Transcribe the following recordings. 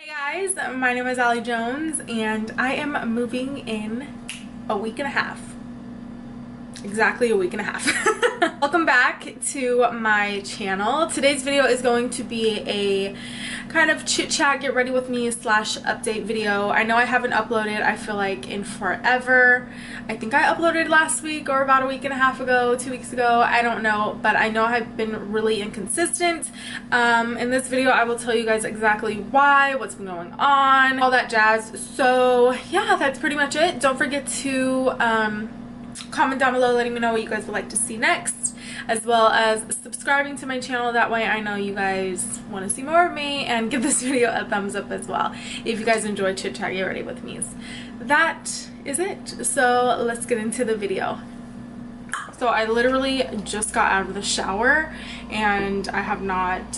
Hey guys, my name is AllieJones and I am moving in a week and a half. Exactly a week and a half. Welcome back to my channel. Today's video is going to be a kind of chit chat, get ready with me / update video. I know I haven't uploaded, I feel like, in forever. I think I uploaded last week or about a week and a half ago, 2 weeks ago, I don't know, but I know I've been really inconsistent. In this video I will tell you guys exactly why, what's been going on, all that jazz. So yeah, that's pretty much it. Don't forget to comment down below letting me know what you guys would like to see next, as well as subscribing to my channel. That way I know you guys want to see more of me, and give this video a thumbs up as well if you guys enjoy chit chat get ready with me. That is it, so let's get into the video. So I literally just got out of the shower and I have not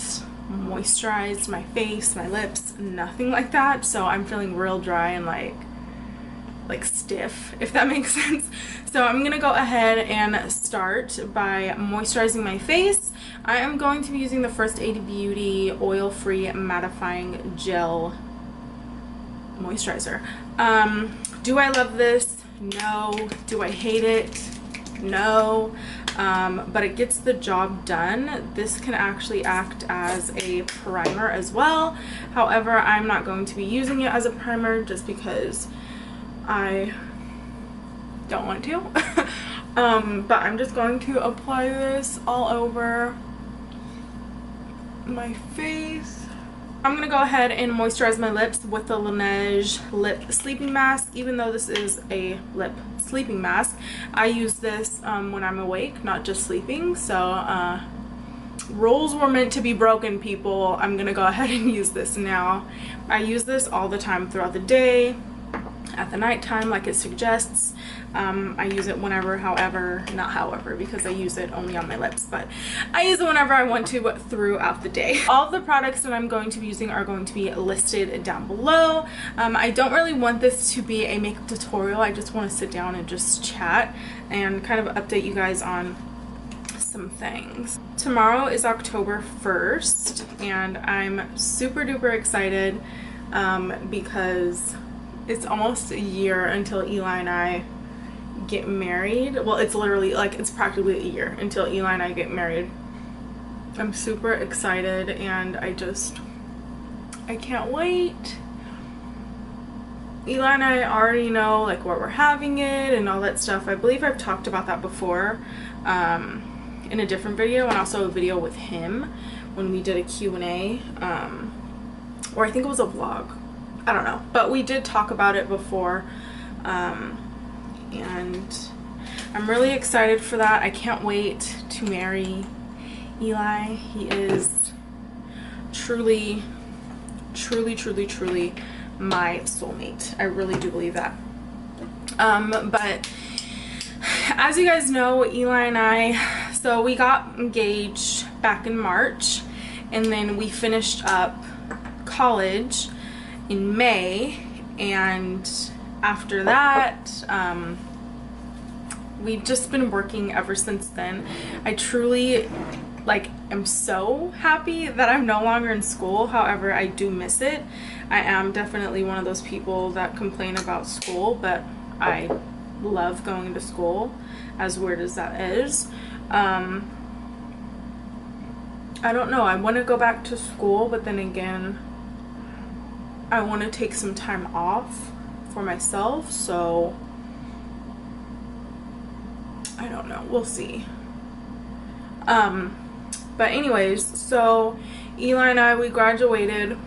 moisturized my face, my lips, nothing like that, so I'm feeling real dry and like stiff, if that makes sense. So I'm gonna go ahead and start by moisturizing my face. I am going to be using the First Aid Beauty oil-free mattifying gel moisturizer. Do I love this? No. Do I hate it? No. But it gets the job done. This can actually act as a primer as well. However, I'm not going to be using it as a primer just because I don't want to. But I'm just going to apply this all over my face. I'm gonna go ahead and moisturize my lips with the Laneige lip sleeping mask. Even though this is a lip sleeping mask, I use this when I'm awake, not just sleeping. So rules were meant to be broken, people. I'm gonna go ahead and use this now. I use this all the time throughout the day, at the nighttime like it suggests. I use it whenever, not however, because I use it only on my lips, but I use it whenever I want to throughout the day. All of the products that I'm going to be using are going to be listed down below. I don't really want this to be a makeup tutorial. I just want to sit down and just chat and kind of update you guys on some things. Tomorrow is October 1st and I'm super duper excited because it's almost a year until Eli and I get married. Well, it's literally like, it's practically a year until Eli and I get married. I'm super excited and I can't wait. Eli and I already know like where we're having it and all that stuff. I believe I've talked about that before in a different video, and also a video with him when we did a Q&A, or I think it was a vlog. I don't know, but we did talk about it before, and I'm really excited for that. I can't wait to marry Eli. He is truly, truly, truly, truly my soulmate. I really do believe that. But as you guys know, Eli and I, so we got engaged back in March, and then we finished up college in May, and after that we've just been working ever since then. I truly am so happy that I'm no longer in school. However, I do miss it. I am definitely one of those people that complain about school, but I love going to school, as weird as that is. I don't know, I want to go back to school, but then again I want to take some time off for myself, so I don't know, we'll see. But anyways, so Eli and I, we graduated,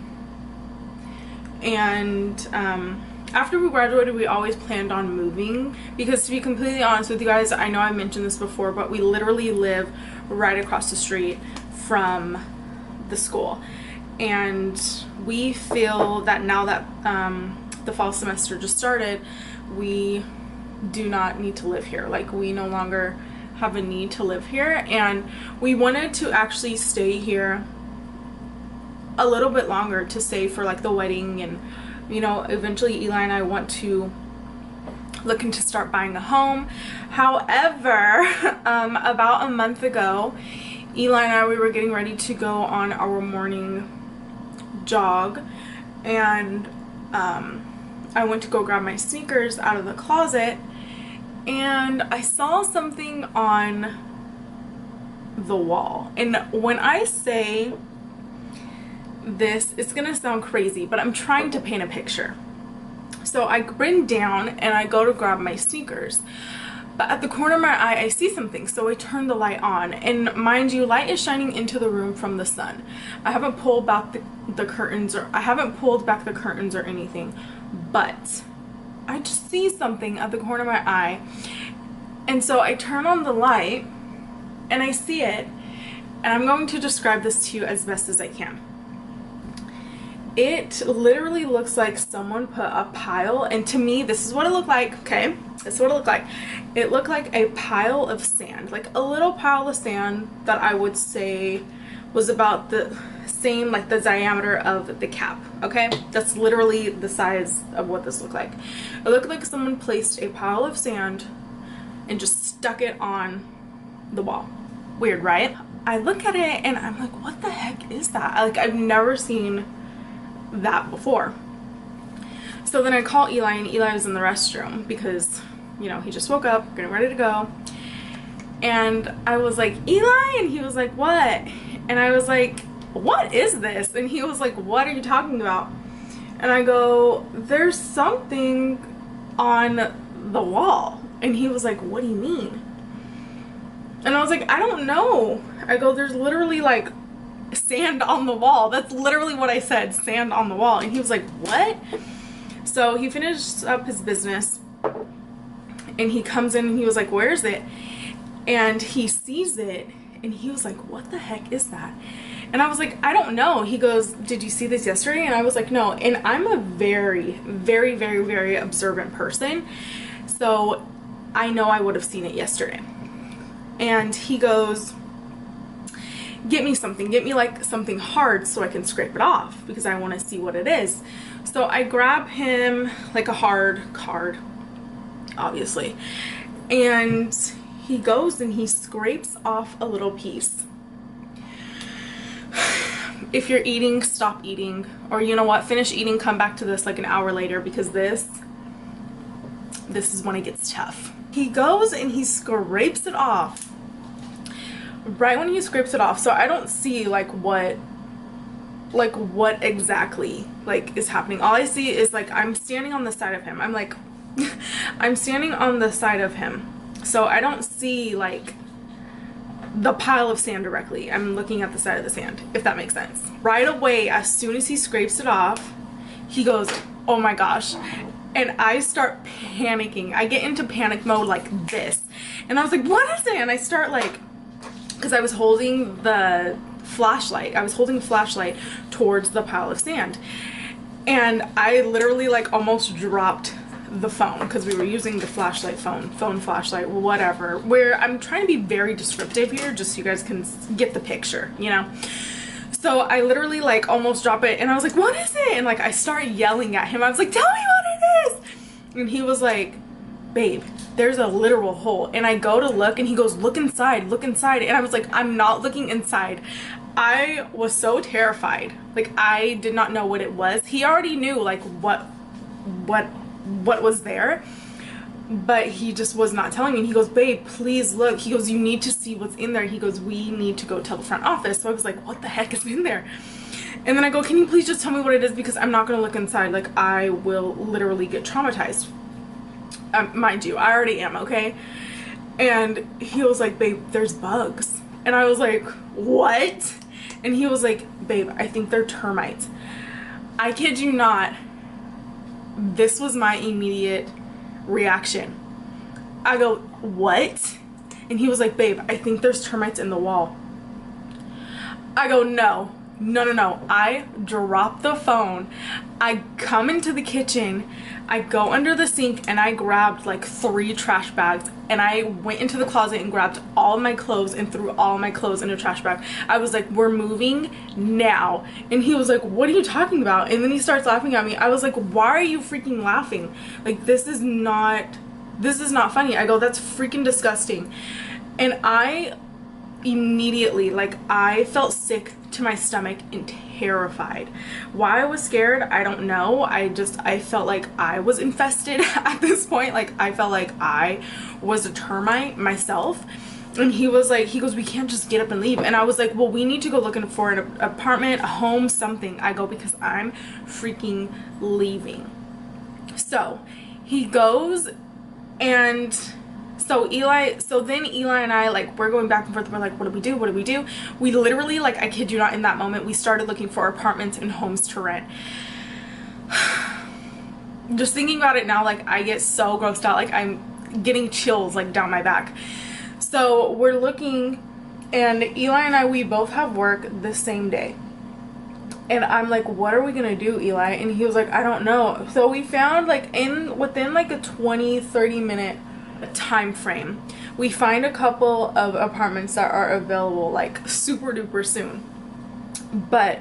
and after we graduated we always planned on moving, because to be completely honest with you guys, I know I mentioned this before, but we literally live right across the street from the school. And we feel that now that the fall semester just started, we do not need to live here. Like, we no longer have a need to live here, and we wanted to actually stay here a little bit longer to save for like the wedding, and you know, eventually Eli and I want to look into start buying a home. However, about a month ago, Eli and I, we were getting ready to go on our morning jog, and I went to go grab my sneakers out of the closet, and I saw something on the wall. And when I say this, it's gonna sound crazy, but I'm trying to paint a picture. So I bend down and I go to grab my sneakers, but at the corner of my eye I see something, so I turn the light on, and mind you, light is shining into the room from the sun. I haven't pulled back the curtains, or I haven't pulled back the curtains or anything, but I just see something at the corner of my eye. And so I turn on the light and I see it, and I'm going to describe this to you as best as I can. It literally looks like someone put a pile, and to me this is what it looked like, okay? This is what it looked like. It looked like a pile of sand, like a little pile of sand that I would say was about the same, like the diameter of the cap, okay? That's literally the size of what this looked like. It looked like someone placed a pile of sand and just stuck it on the wall. Weird, right? I look at it and I'm like, what the heck is that? Like, I've never seen that before. So then I call Eli, and Eli was in the restroom because, you know, he just woke up, getting ready to go. And I was like, Eli? And he was like, what? And I was like, what is this? And he was like, what are you talking about? And I go, there's something on the wall. And he was like, what do you mean? And I was like, I don't know. I go, there's literally like sand on the wall. That's literally what I said, sand on the wall. And he was like, what? So he finished up his business and he comes in and he was like, where is it? And he sees it and he was like, what the heck is that? And I was like, I don't know. He goes, did you see this yesterday? And I was like, no. And I'm a very, very, very, very observant person, so I know I would have seen it yesterday. And he goes, get me something, get me like something hard so I can scrape it off because I want to see what it is. So I grab him like a hard card, obviously, and he goes and he scrapes off a little piece. If you're eating, stop eating, or you know what, finish eating, come back to this like an hour later, because this is when it gets tough. He goes and he scrapes it off. Right when he scrapes it off, so I don't see like what exactly like is happening. All I see is like I'm standing on the side of him. I'm like I'm standing on the side of him, so I don't see like the pile of sand directly. I'm looking at the side of the sand, if that makes sense. Right away, as soon as he scrapes it off, he goes, oh my gosh. And I start panicking. I get into panic mode like this. And I was like, what is it? And I start like, because I was holding the flashlight. I was holding the flashlight towards the pile of sand. And I literally like almost dropped the phone, because we were using the flashlight phone flashlight, whatever, where I'm trying to be very descriptive here just so you guys can get the picture, you know. So I literally like almost drop it and I was like, what is it? And like I start yelling at him. I was like, tell me what it is. And he was like, babe, there's a literal hole. And I go to look and he goes, look inside, look inside. And I was like, I'm not looking inside. I was so terrified. Like I did not know what it was. He already knew like what was there, but he just was not telling me. And he goes, babe, please look. He goes, you need to see what's in there. He goes, we need to go tell the front office. So I was like, what the heck is in there? And then I go, can you please just tell me what it is, because I'm not gonna look inside. Like I will literally get traumatized. Mind you, I already am, okay? And he was like, babe, there's bugs. And I was like, what? And he was like, babe, I think they're termites. I kid you not, this was my immediate reaction. I go, what? And he was like, babe, I think there's termites in the wall. I go, no. I drop the phone. I come into the kitchen. I go under the sink and I grabbed like 3 trash bags, and I went into the closet and grabbed all my clothes and threw all my clothes in a trash bag. I was like, we're moving now. And he was like, what are you talking about? And then he starts laughing at me. I was like, why are you freaking laughing? Like this is not funny. I go, that's freaking disgusting. And I immediately, like, I felt sick to my stomach and terrified. Why I was scared, I don't know. I felt like I was infested at this point. Like I felt like I was a termite myself. And he was like, he goes, we can't just get up and leave. And I was like, well, we need to go looking for an apartment, a home, something. I go, because I'm freaking leaving. So he goes, and so then Eli and I, like, we're going back and forth. We're like, what do we do? What do we do? We literally, like, I kid you not, in that moment, we started looking for apartments and homes to rent. Just thinking about it now, like, I get so grossed out. Like, I'm getting chills, like, down my back. So we're looking, and Eli and I, we both have work the same day. And I'm like, what are we gonna do, Eli? And he was like, I don't know. So we found, like, within like a 20-30 minute time frame, we find a couple of apartments that are available, like, super duper soon. But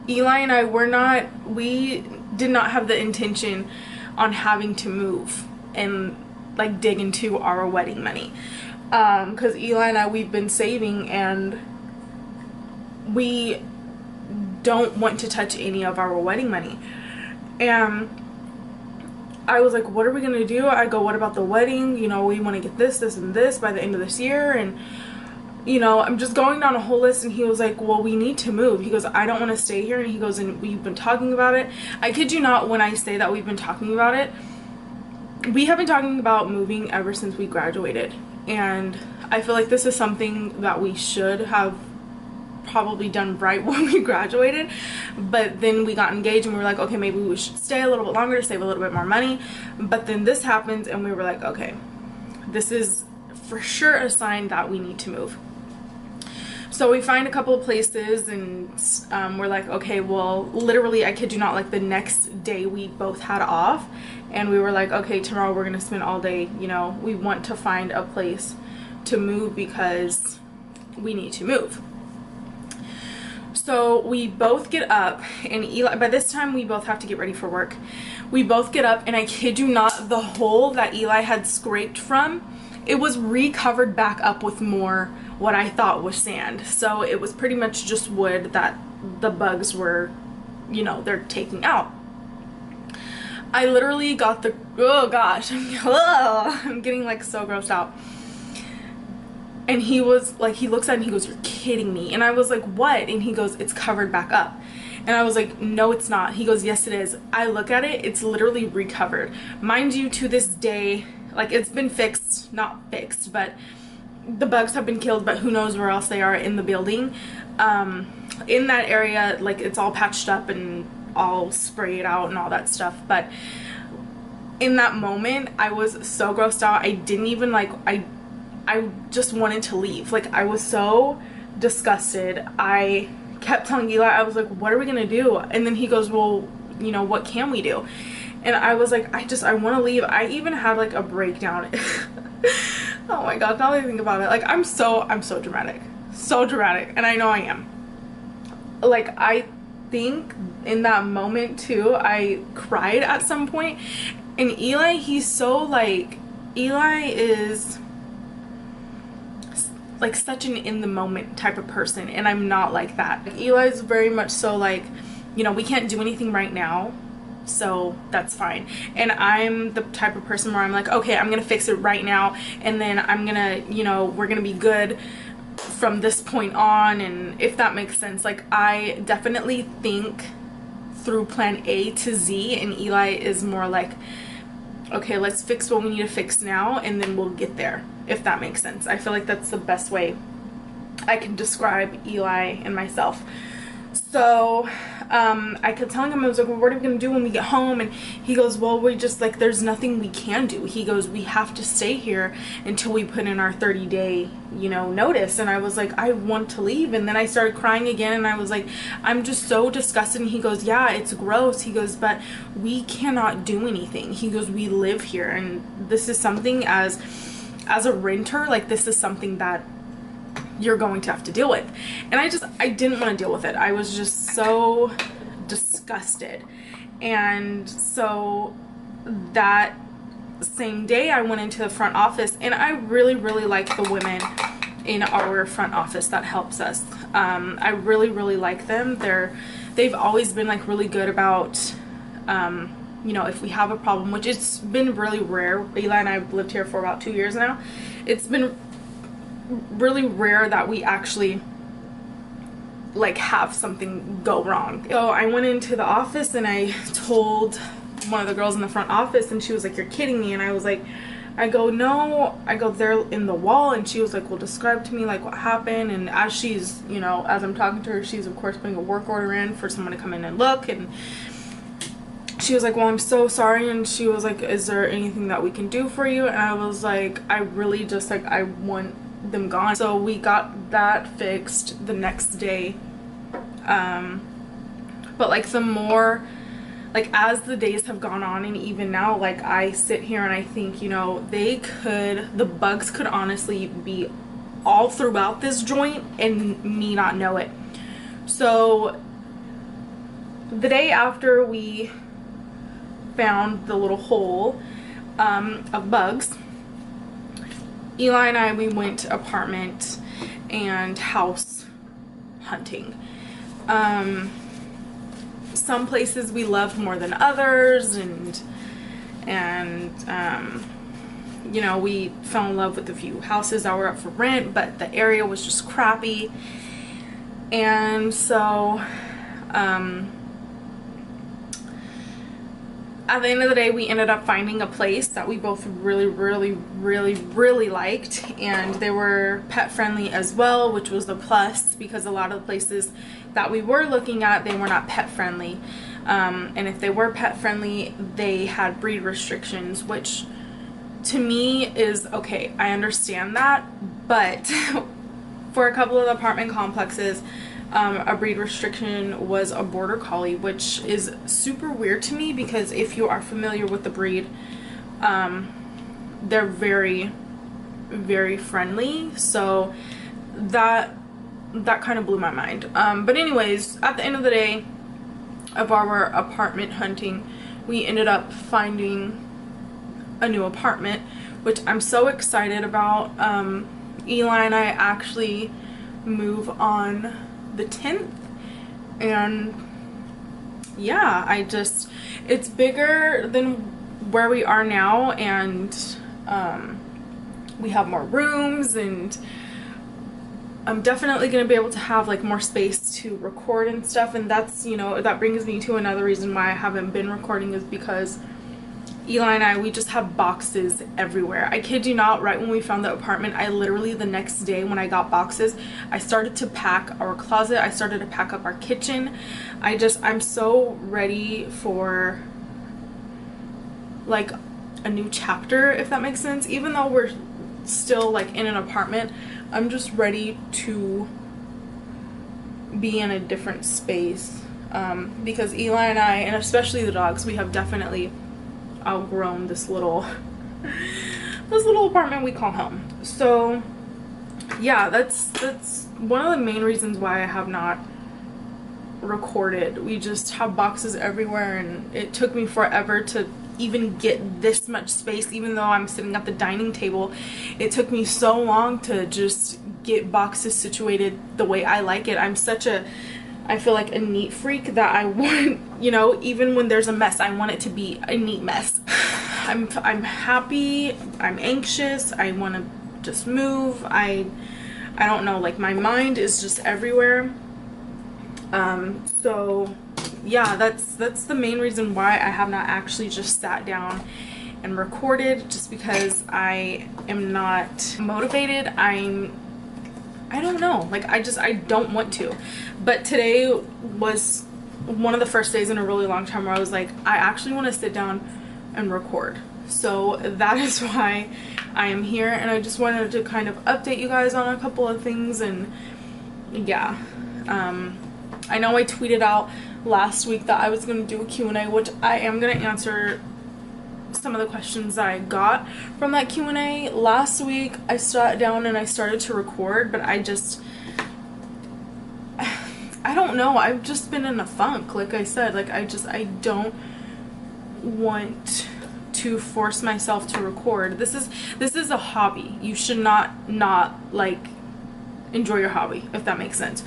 Eli and I we did not have the intention on having to move and, like, dig into our wedding money. Because Eli and I, we've been saving, and we don't want to touch any of our wedding money. And I was like, what are we gonna do? I go, what about the wedding? You know, we want to get this and this by the end of this year. And, you know, I'm just going down a whole list. And he was like, well, we need to move. He goes, I don't want to stay here. And he goes, and we've been talking about it. I kid you not, when I say that we've been talking about it, we have been talking about moving ever since we graduated. And I feel like this is something that we should have probably done right when we graduated. But then we got engaged, and we were like, okay, maybe we should stay a little bit longer to save a little bit more money. But then this happens, and we were like, okay, this is for sure a sign that we need to move. So we find a couple of places, and we're like, okay, well, literally, I kid you not, like, the next day we both had off, and we were like, okay, tomorrow we're gonna spend all day, you know, we want to find a place to move because we need to move. So we both get up, and Eli, by this time we both have to get ready for work. We both get up, and I kid you not, the hole that Eli had scraped from, it was recovered back up with more what I thought was sand. So it was pretty much just wood that the bugs were, you know, they're taking out. I literally got the, oh gosh, I'm getting, like, so grossed out. And he was like, he looks at it and he goes, you're kidding me. And I was like, what? And he goes, it's covered back up. And I was like, no, it's not. He goes, yes, it is. I look at it, it's literally recovered. Mind you, to this day, like, it's been fixed, not fixed, but the bugs have been killed, but who knows where else they are in the building. In that area, like, it's all patched up and all sprayed out and all that stuff. But in that moment, I was so grossed out. I didn't even, like, I just wanted to leave. Like, I was so disgusted. I kept telling Eli, I was like, what are we gonna do? And then he goes, well, you know, what can we do? And I was like, I want to leave. I even had, like, a breakdown. Oh my god, now that I think about it, like, I'm so dramatic. So dramatic. And I know I am. Like, I think in that moment too, I cried at some point. And Eli, he's so, like, Eli is, like, such an in the moment type of person, and I'm not like that. Like, Eli's very much so, like, you know, we can't do anything right now, so that's fine. And I'm the type of person where I'm like, okay, I'm gonna fix it right now, and then I'm gonna, you know, we're gonna be good from this point on. And if that makes sense, like, I definitely think through plan A to Z, and Eli is more like, okay, let's fix what we need to fix now, and then we'll get there, if that makes sense. I feel like that's the best way I can describe Eli and myself. So I kept telling him, I was like, well, what are we gonna do when we get home? And he goes, well, we just, like, there's nothing we can do. He goes, we have to stay here until we put in our 30-day, you know, notice. And I was like, I want to leave. And then I started crying again, and I was like, I'm just so disgusted. And he goes, yeah, it's gross. He goes, but we cannot do anything. He goes, we live here, and this is something as a renter, like, this is something that you're going to have to deal with. And I didn't want to deal with it. I was just so disgusted. And so that same day I went into the front office, and I really like the women in our front office that helps us. I really like them. they've always been like really good about, you know, if we have a problem, which it's been really rare. Eli and I have lived here for about 2 years now. It's been really rare that we actually like have something go wrong. So I went into the office and I told one of the girls in the front office, and she was like, "You're kidding me." And I was like, I go, "No." I go, "They're in the wall." And she was like, "Well, describe to me like what happened." And as she's, you know, as I'm talking to her, she's of course putting a work order in for someone to come in and look. And she was like, "Well, I'm so sorry." And she was like, "Is there anything that we can do for you?" And I was like, I really just like, I want them gone. So we got that fixed the next day. But like some more, like as the days have gone on, and even now, like I sit here and I think, you know, the bugs could honestly be all throughout this joint and me not know it. So the day after we found the little hole of bugs, Eli and I, we went apartment and house hunting. Some places we loved more than others, and you know, we fell in love with a few houses that were up for rent, but the area was just crappy. And so at the end of the day, we ended up finding a place that we both really liked, and they were pet friendly as well, which was the plus, because a lot of the places that we were looking at, they were not pet friendly. And if they were pet friendly, they had breed restrictions, which to me is okay. I understand that, but for a couple of the apartment complexes, a breed restriction was a border collie, which is super weird to me, because if you are familiar with the breed, they're very friendly. So that kind of blew my mind. But anyways, at the end of the day of our apartment hunting, we ended up finding a new apartment, which I'm so excited about. Eli and I actually move on the 10th, and yeah, it's bigger than where we are now, and we have more rooms, and I'm definitely going to be able to have like more space to record and stuff. And that's, you know, that brings me to another reason why I haven't been recording, is because Eli and I, we just have boxes everywhere. I kid you not, right when we found the apartment, I literally the next day when I got boxes, I started to pack our closet, I started to pack up our kitchen. I'm so ready for like a new chapter, if that makes sense. Even though we're still like in an apartment, I'm just ready to be in a different space, because Eli and I, and especially the dogs, we have definitely outgrown this little apartment we call home. So yeah, that's one of the main reasons why I have not recorded. We just have boxes everywhere, and it took me forever to even get this much space. Even though I'm sitting at the dining table, it took me so long to just get boxes situated the way I like it. I feel like a neat freak, that I want, you know, even when there's a mess, I want it to be a neat mess. I'm happy, I'm anxious, I want to just move. I don't know, like my mind is just everywhere. So yeah, that's the main reason why I have not actually just sat down and recorded, just because I am not motivated. I don't know, like I don't want to. But today was one of the first days in a really long time where I was like, I actually want to sit down and record. So that is why I am here, and I just wanted to kind of update you guys on a couple of things. And yeah, I know I tweeted out last week that I was going to do a Q&A, which I am going to answer some of the questions that I got from that Q&A. Last week I sat down and I started to record, but I don't know, I've just been in a funk. Like I said, like I don't want to force myself to record. This is a hobby. You should not like enjoy your hobby, if that makes sense.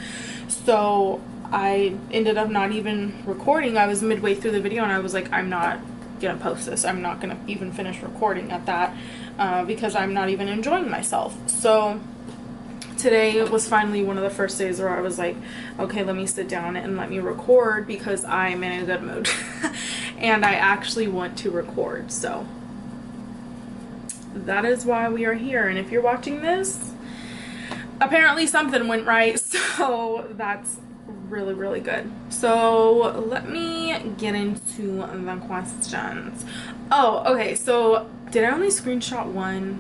So I ended up not even recording. I was midway through the video and I was like, I'm not gonna post this. I'm not gonna even finish recording at that because I'm not even enjoying myself. So today was finally one of the first days where I was like, okay, let me sit down and let me record because I'm in a good mood and I actually want to record. So that is why we are here. And if you're watching this, apparently something went right, so that's really, really good. So let me get into the questions. Oh, okay, so did I only screenshot one?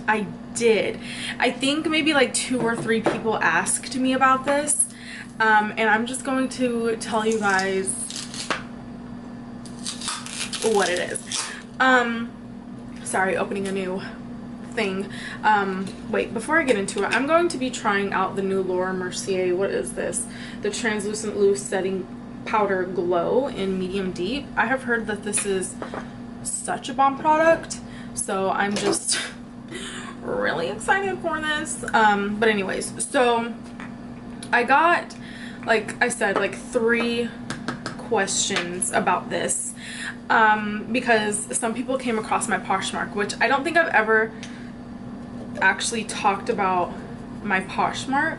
I did. I think maybe like 2 or 3 people asked me about this, and I'm just going to tell you guys what it is. Sorry, opening a new thing. Wait, before I get into it, I'm going to be trying out the new Laura Mercier, what is this? The Translucent Loose Setting Powder Glow in Medium Deep. I have heard that this is such a bomb product, so I'm just really excited for this. But anyways, so I got, like I said, like 3 questions about this because some people came across my Poshmark, which I don't think I've ever actually talked about my Poshmark,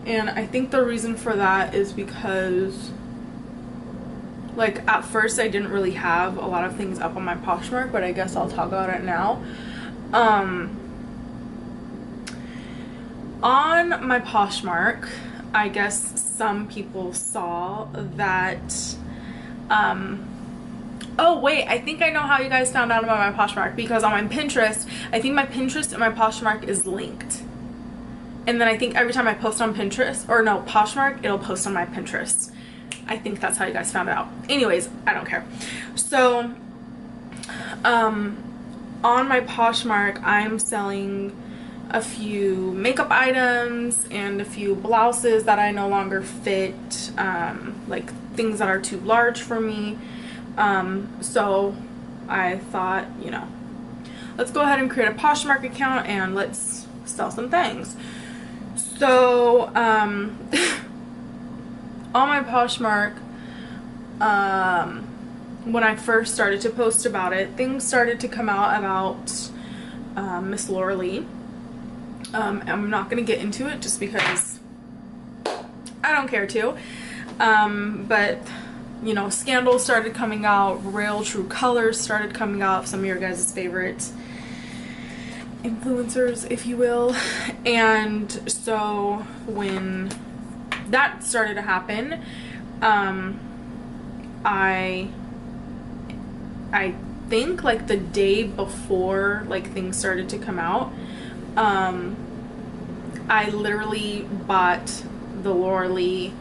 and I think the reason for that is because, like, at first I didn't really have a lot of things up on my Poshmark, but I guess I'll talk about it now. On my Poshmark, I guess some people saw that oh wait, I think I know how you guys found out about my Poshmark, because on my Pinterest, I think my Pinterest and my Poshmark is linked. And then I think every time I post on Pinterest, or no, Poshmark, it'll post on my Pinterest. I think that's how you guys found it out. Anyways, I don't care. So, on my Poshmark, I'm selling a few makeup items and a few blouses that I no longer fit, like things that are too large for me. So I thought, you know, let's go ahead and create a Poshmark account and let's sell some things. So, on my Poshmark, when I first started to post about it, things started to come out about Miss Laura Lee. I'm not gonna get into it just because I don't care to, but you know, scandals started coming out, real true colors started coming out, some of your guys' favorite influencers, if you will. And so when that started to happen, I think like the day before like things started to come out, I literally bought the Laura Lee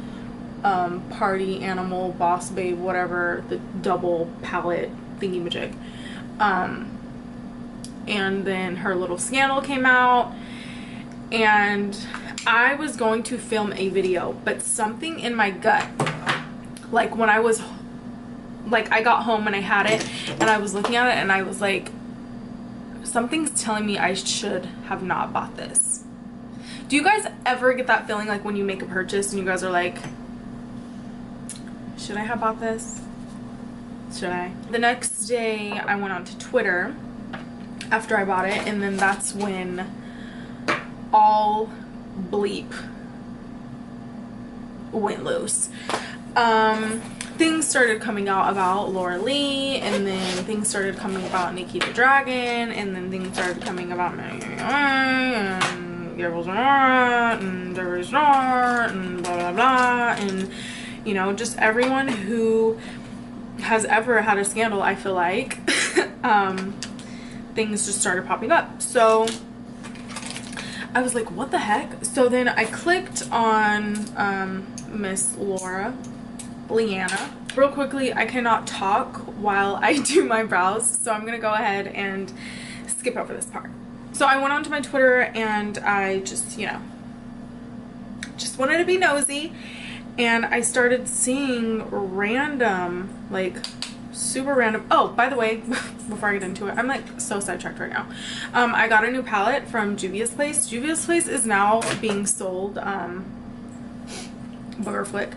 Party Animal Boss Babe, whatever, the double palette thingy-majig. And then her little scandal came out, and I was going to film a video, but something in my gut, like when I was, like I got home and I had it and I was looking at it and I was like, something's telling me I should have not bought this. Do you guys ever get that feeling, like when you make a purchase and you guys are like, should I have bought this? Should I? The next day I went on to Twitter after I bought it, and then that's when all bleep went loose. Things started coming out about Laura Lee, and then things started coming about Nikki the Dragon, and then things started coming about and Gabriel's and Jerry's and blah blah blah, and you know, just everyone who has ever had a scandal, I feel like, things just started popping up. So I was like, what the heck? So then I clicked on Miss Laura Leanna. Real quickly, I cannot talk while I do my brows, so I'm gonna go ahead and skip over this part. So I went onto my Twitter and I just, you know, just wanted to be nosy, and I started seeing random, like super random. Oh, by the way, before I get into it, I'm like so sidetracked right now. I got a new palette from Juvia's Place. Juvia's Place is now being sold Booger Flick.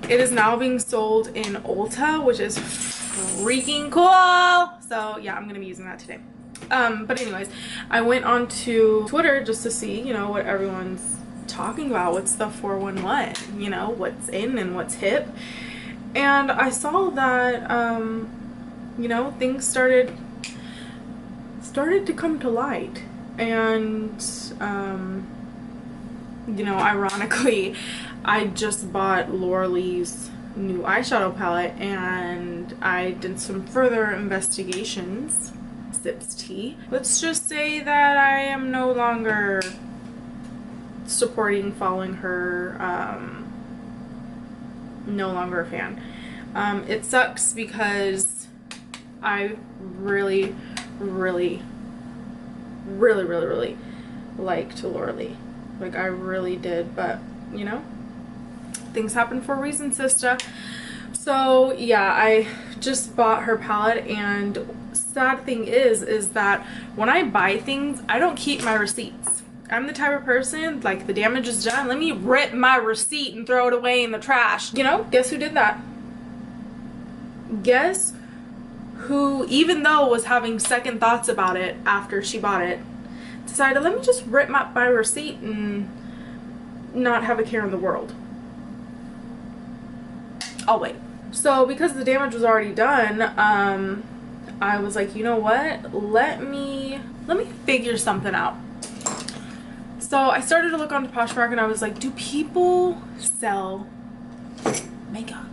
It is now being sold in Ulta, which is freaking cool. So yeah, I'm gonna be using that today. But anyways, I went onto Twitter just to see, you know, what everyone's talking about. What's the 411? You know, what's in and what's hip. And I saw that, you know, things started to come to light. And, you know, ironically, I just bought Laura Lee's new eyeshadow palette, and I did some further investigations. Sips tea. Let's just say that I am no longer supporting, following her, no longer a fan. It sucks because I really liked Laura Lee. Like, I really did, but you know, things happen for a reason, sister. So yeah, I just bought her palette, and sad thing is that when I buy things, I don't keep my receipts. I'm the type of person, like, the damage is done, let me rip my receipt and throw it away in the trash. You know, guess who did that? Guess who, even though was having second thoughts about it after she bought it, decided, let me just rip my receipt and not have a care in the world. I'll wait. So because the damage was already done, I was like, you know what? Let me figure something out. So I started to look on Poshmark, and I was like, do people sell makeup?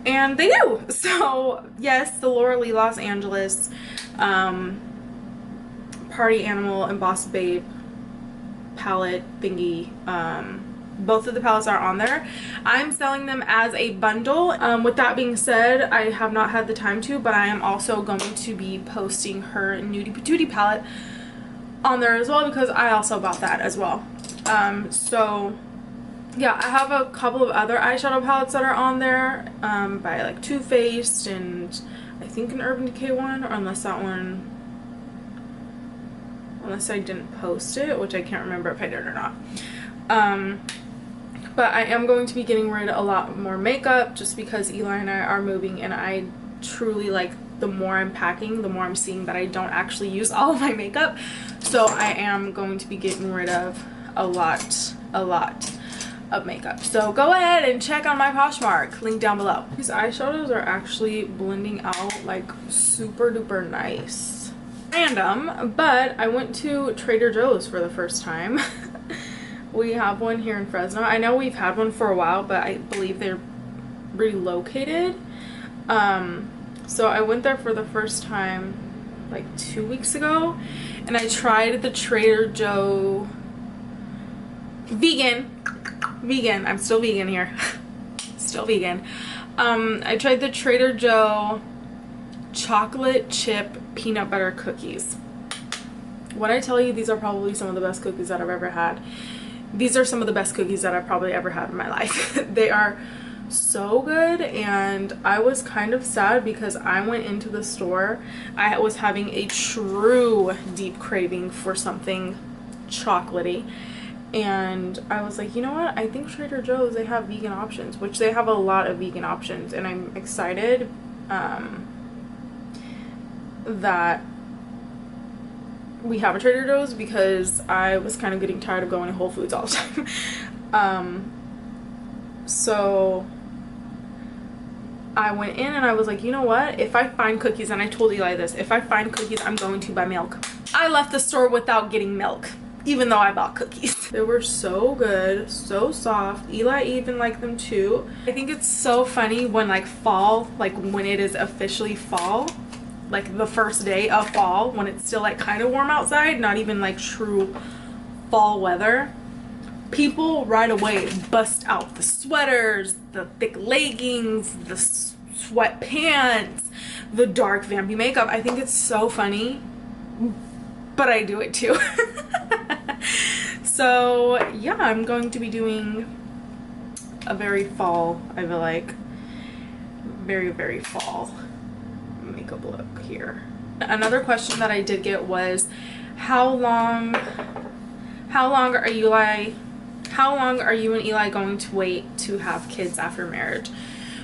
And they do. So yes, the Laura Lee Los Angeles Party Animal Embossed Babe palette thingy, both of the palettes are on there. I'm selling them as a bundle. With that being said, I have not had the time to, but I am also going to be posting her Nudie Patootie palette on there as well, because I also bought that as well. So yeah, I have a couple of other eyeshadow palettes that are on there, by like Too Faced and I think an Urban Decay one, or unless that one, unless I didn't post it, which I can't remember if I did or not. But I am going to be getting rid of a lot more makeup, just because Eli and I are moving, and I truly, like, the more I'm packing, the more I'm seeing that I don't actually use all of my makeup. So I am going to be getting rid of a lot of makeup. So go ahead and check on my Poshmark, link down below. These eyeshadows are actually blending out like super duper nice. Random, but I went to Trader Joe's for the first time. We have one here in Fresno. I know we've had one for a while, but I believe they're relocated. So I went there for the first time like 2 weeks ago, and I tried the Trader Joe vegan. I'm still vegan here. Still vegan. I tried the Trader Joe chocolate chip peanut butter cookies. When I tell you, these are probably some of the best cookies that I've ever had. These are some of the best cookies that I've probably ever had in my life. They are so good, and I was kind of sad because I went into the store. I was having a true deep craving for something chocolatey, and I was like, you know what, I think Trader Joe's, they have vegan options, which they have a lot of vegan options, and I'm excited that we have a Trader Joe's, because I was kind of getting tired of going to Whole Foods all the time. So I went in and I was like, you know what, if I find cookies, and I told Eli this, if I find cookies, I'm going to buy milk. I left the store without getting milk, even though I bought cookies. They were so good, so soft. Eli even liked them too. I think it's so funny when like fall, like when it is officially fall, like the first day of fall, when it's still like kind of warm outside, not even like true fall weather, people right away bust out the sweaters, the thick leggings, the sweatpants, the dark vampy makeup. I think it's so funny, but I do it too. So yeah, I'm going to be doing a very fall, I feel like, very fall makeup look here. Another question that I did get was, how long are Eli how long are you and Eli going to wait to have kids after marriage?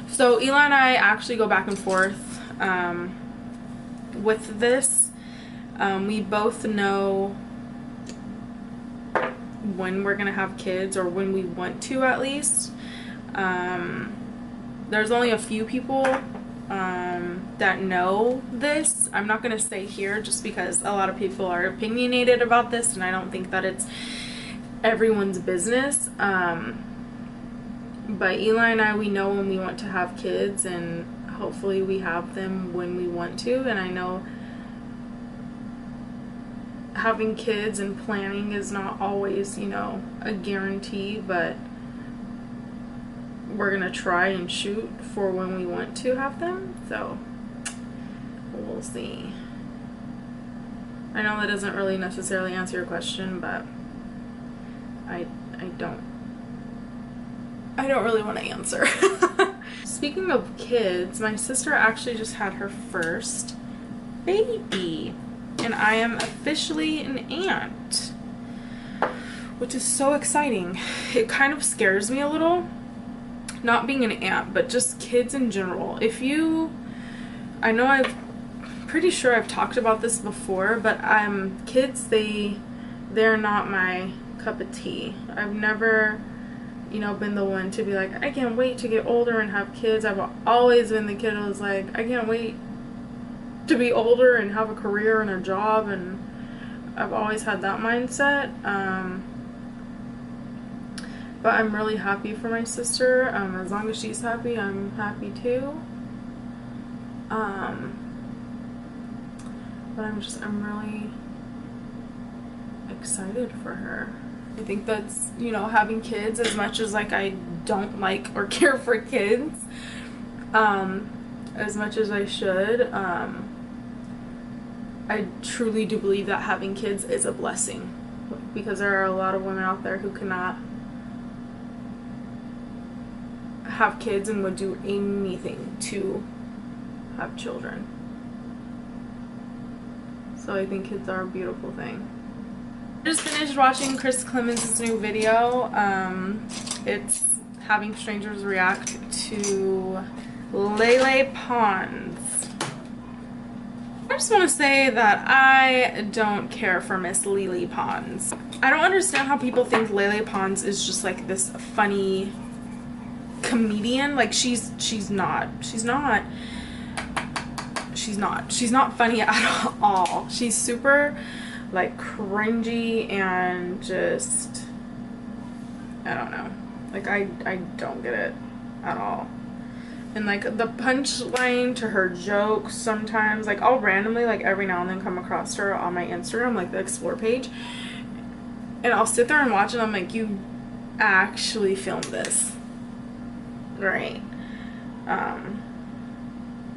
So Eli and I actually go back and forth with this. We both know when we're gonna have kids, or when we want to, at least. There's only a few people that know this. I'm not gonna say here just because a lot of people are opinionated about this, and I don't think that it's everyone's business. But Eli and I, we know when we want to have kids, and hopefully we have them when we want to. And I know having kids and planning is not always, you know, a guarantee, but we're gonna try and shoot for when we want to have them. So we'll see. I know that doesn't really necessarily answer your question, but I don't really want to answer. Speaking of kids, my sister actually just had her first baby, and I am officially an aunt, which is so exciting. It kind of scares me a little, not being an aunt, but just kids in general. I know pretty sure I've talked about this before, but kids, they're not my cup of tea. I've never, you know, been the one to be like, I can't wait to get older and have kids. I've always been the kid who was like, I can't wait to be older and have a career and a job, and I've always had that mindset. But I'm really happy for my sister. As long as she's happy, I'm happy too. But I'm really excited for her. I think that's, you know, having kids, as much as like I don't like or care for kids as much as I should, I truly do believe that having kids is a blessing, because there are a lot of women out there who cannot have kids and would do anything to have children. So I think kids are a beautiful thing. I just finished watching Chris Clemens' new video. It's having strangers react to Lele Pons. I just want to say that I don't care for Miss Lele Pons. I don't understand how people think Lele Pons is just like this funny comedian. Like she's not funny at all. She's super like cringy and just, I don't know, like I don't get it at all. And like the punchline to her jokes, sometimes like I'll randomly, like every now and then, come across her on my Instagram, like the explore page, and I'll sit there and watch it. I'm like, you actually filmed this, right?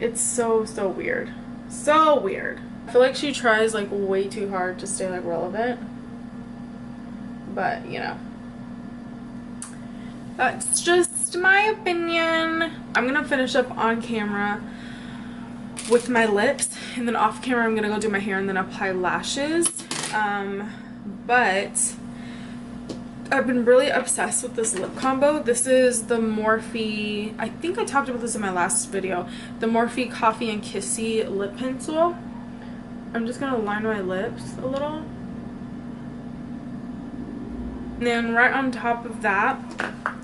It's so weird, so weird. I feel like she tries like way too hard to stay like relevant, but you know, that's just my opinion. I'm gonna finish up on camera with my lips, and then off camera I'm gonna go do my hair and then apply lashes. But I've been really obsessed with this lip combo. This is the Morphe, I think I talked about this in my last video, the Morphe Coffee and Kissy lip pencil. I'm just gonna line my lips a little. And then right on top of that,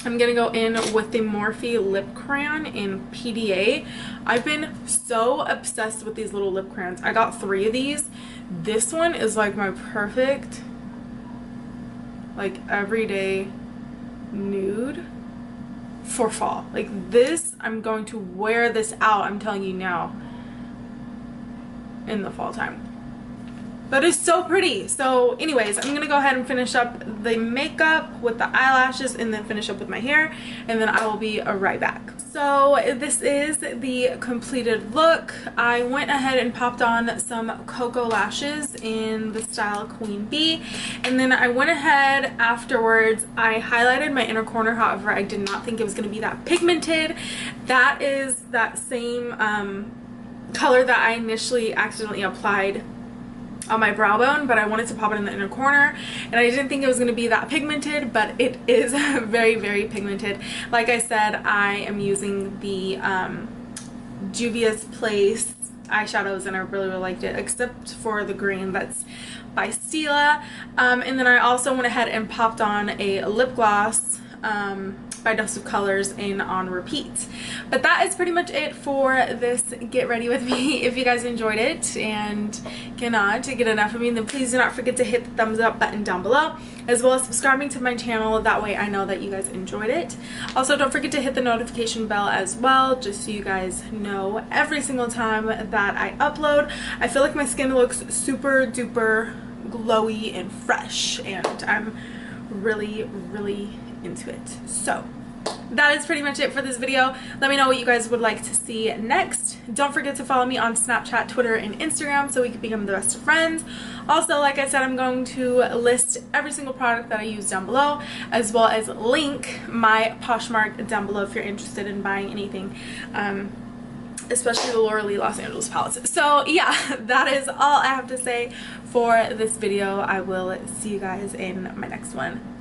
I'm gonna go in with the Morphe lip crayon in PDA. I've been so obsessed with these little lip crayons. I got 3 of these. This one is like my perfect, like everyday nude for fall. Like this, I'm going to wear this out, I'm telling you now, in the fall time. That is so pretty. So anyways, I'm gonna go ahead and finish up the makeup with the eyelashes and then finish up with my hair, and then I will be right back. So this is the completed look. I went ahead and popped on some Cocoa lashes in the style Queen Bee, and then I went ahead afterwards, I highlighted my inner corner. However, I did not think it was going to be that pigmented. That is that same color that I initially accidentally applied on my brow bone, but I wanted to pop it in the inner corner, and I didn't think it was going to be that pigmented, but it is very, very pigmented. Like I said, I am using the Juvia's Place eyeshadows, and I really, really liked it, except for the green that's by Stila. And then I also went ahead and popped on a lip gloss by Dust of Colors in On Repeat. But that is pretty much it for this Get Ready With Me. If you guys enjoyed it and cannot get enough of me, then please do not forget to hit the thumbs up button down below, as well as subscribing to my channel. That way I know that you guys enjoyed it. Also, don't forget to hit the notification bell as well, just so you guys know every single time that I upload. I feel like my skin looks super duper glowy and fresh, and I'm really, really into it. So that is pretty much it for this video. Let me know what you guys would like to see next. Don't forget to follow me on Snapchat, Twitter, and Instagram so we can become the best of friends. Also, like I said, I'm going to list every single product that I use down below, as well as link my Poshmark down below if you're interested in buying anything, especially the Laura Lee Los Angeles palettes. So yeah, that is all I have to say for this video. I will see you guys in my next one.